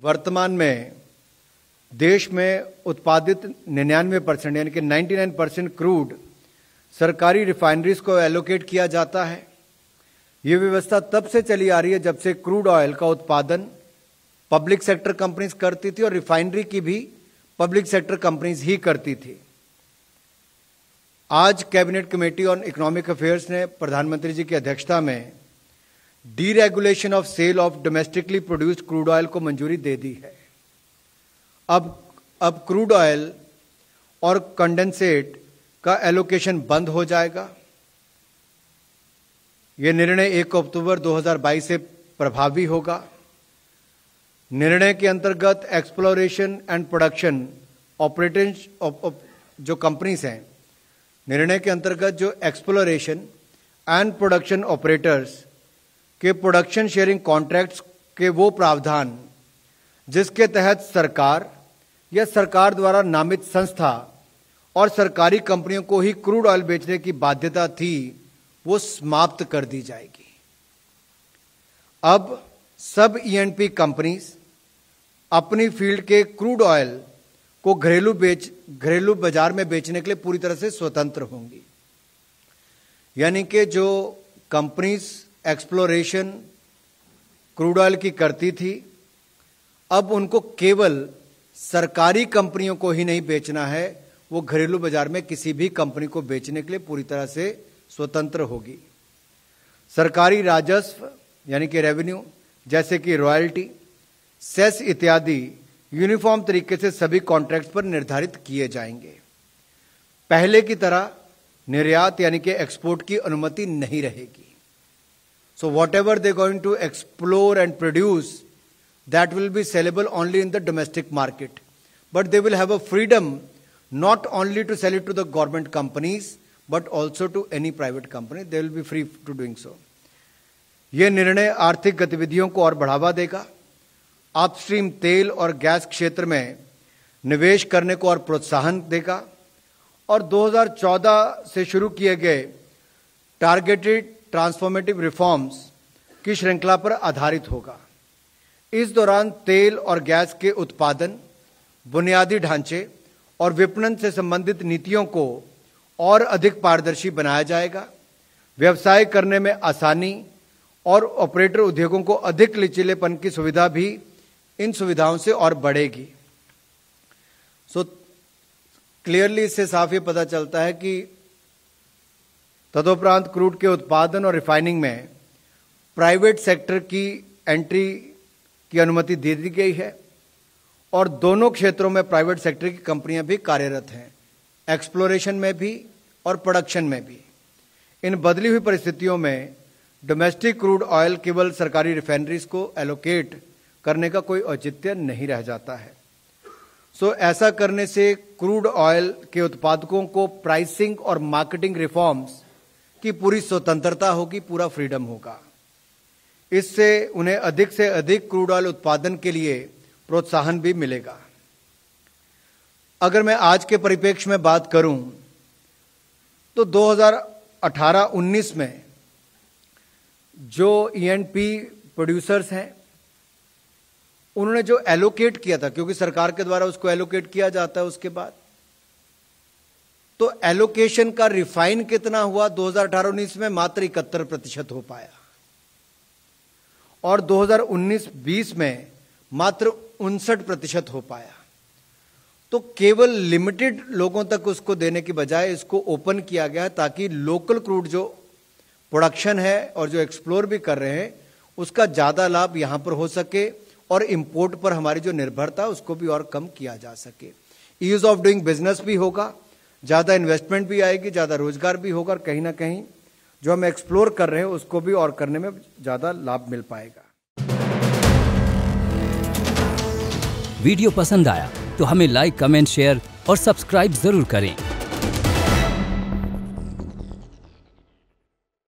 वर्तमान में देश में उत्पादित 99% यानी कि 99% क्रूड सरकारी रिफाइनरीज को एलोकेट किया जाता है। ये व्यवस्था तब से चली आ रही है जब से क्रूड ऑयल का उत्पादन पब्लिक सेक्टर कंपनीज करती थी और रिफाइनरी की भी पब्लिक सेक्टर कंपनीज ही करती थी। आज cabinet committee on economic affairs ने प्रधानमंत्री जी की अध्यक्षता में deregulation of sale of domestically produced crude oil को मंजूरी दे दी है। अब क्रूड ऑयल और कंडेंसेट का एलोकेशन बंद हो जाएगा। यह निर्णय 1 अक्टूबर 2022 से प्रभावी होगा। निर्णय के अंतर्गत एक्सप्लोरेशन एंड प्रोडक्शन ऑपरेटर्स जो कंपनीज हैं, निर्णय के अंतर्गत जो एक्सप्लोरेशन एंड प्रोडक्शन ऑपरेटर्स के प्रोडक्शन शेयरिंग कॉन्ट्रैक्ट्स के वो प्रावधान जिसके तहत सरकार या सरकार द्वारा नामित संस्था और सरकारी कंपनियों को ही क्रूड ऑयल बेचने की बाध्यता थी, वो समाप्त कर दी जाएगी। अब सब ईएनपी कंपनीज अपनी फील्ड के क्रूड ऑयल को घरेलू बाजार में बेचने के लिए पूरी तरह से स्वतंत्र होंगी। यानी कि जो कंपनीज एक्सप्लोरेशन क्रूड ऑयल की करती थी, अब उनको केवल सरकारी कंपनियों को ही नहीं बेचना है, वो घरेलू बाजार में किसी भी कंपनी को बेचने के लिए पूरी तरह से स्वतंत्र होगी। सरकारी राजस्व यानी कि रेवेन्यू जैसे कि रॉयल्टी, सेस इत्यादि यूनिफॉर्म तरीके से सभी कॉन्ट्रैक्ट्स पर निर्धारित किए जाएंगे। पहले की तरह निर्यात यानी कि एक्सपोर्ट की अनुमति नहीं रहेगी। So whatever they're going to explore and produce, that will be sellable only in the domestic market. But they will have a freedom not only to sell it to the government companies, but also to any private company. They will be free to doing so. यह निर्णय आर्थिक गतिविधियों को और बढ़ावा देगा, upstream तेल और गैस क्षेत्र में निवेश करने को और प्रोत्साहन देगा और 2014 से शुरू किए गए टारगेटेड ट्रांसफॉर्मेटिव रिफॉर्म्स की श्रृंखला पर आधारित होगा। इस दौरान तेल और गैस के उत्पादन, बुनियादी ढांचे और विपणन से संबंधित नीतियों को और अधिक पारदर्शी बनाया जाएगा। व्यवसाय करने में आसानी और ऑपरेटर उद्योगों को अधिक लचीलेपन की सुविधा भी इन सुविधाओं से और बढ़ेगी। क्लियरली इससे साफ ये पता चलता है कि तदुपरांत क्रूड के उत्पादन और रिफाइनिंग में प्राइवेट सेक्टर की एंट्री की अनुमति दे दी गई है और दोनों क्षेत्रों में प्राइवेट सेक्टर की कंपनियां भी कार्यरत हैं, एक्सप्लोरेशन में भी और प्रोडक्शन में भी। इन बदली हुई परिस्थितियों में डोमेस्टिक क्रूड ऑयल केवल सरकारी रिफाइनरीज को एलोकेट करने का कोई औचित्य नहीं रह जाता है। ऐसा करने से क्रूड ऑयल के उत्पादकों को प्राइसिंग और मार्केटिंग रिफॉर्म्स की पूरी स्वतंत्रता होगी, पूरा फ्रीडम होगा। इससे उन्हें अधिक से अधिक क्रूड ऑयल उत्पादन के लिए प्रोत्साहन भी मिलेगा। अगर मैं आज के परिप्रेक्ष्य में बात करूं तो 2018-19 में जो ईएनपी प्रोड्यूसर्स हैं उन्होंने जो एलोकेट किया था, क्योंकि सरकार के द्वारा उसको एलोकेट किया जाता है, उसके बाद तो एलोकेशन का रिफाइन कितना हुआ 2018-19 में मात्र 71% हो पाया और 2019-20 में मात्र 59% हो पाया। तो केवल लिमिटेड लोगों तक उसको देने की बजाय इसको ओपन किया गया है ताकि लोकल क्रूड जो प्रोडक्शन है और जो एक्सप्लोर भी कर रहे हैं उसका ज्यादा लाभ यहां पर हो सके और इंपोर्ट पर हमारी जो निर्भरता उसको भी और कम किया जा सके। ईज ऑफ डूइंग बिजनेस भी होगा, ज्यादा इन्वेस्टमेंट भी आएगी, ज्यादा रोजगार भी होगा और कहीं ना कहीं जो हम एक्सप्लोर कर रहे हैं उसको भी और करने में ज्यादा लाभ मिल पाएगा। वीडियो पसंद आया तो हमें लाइक, कमेंट, शेयर और सब्सक्राइब जरूर करें।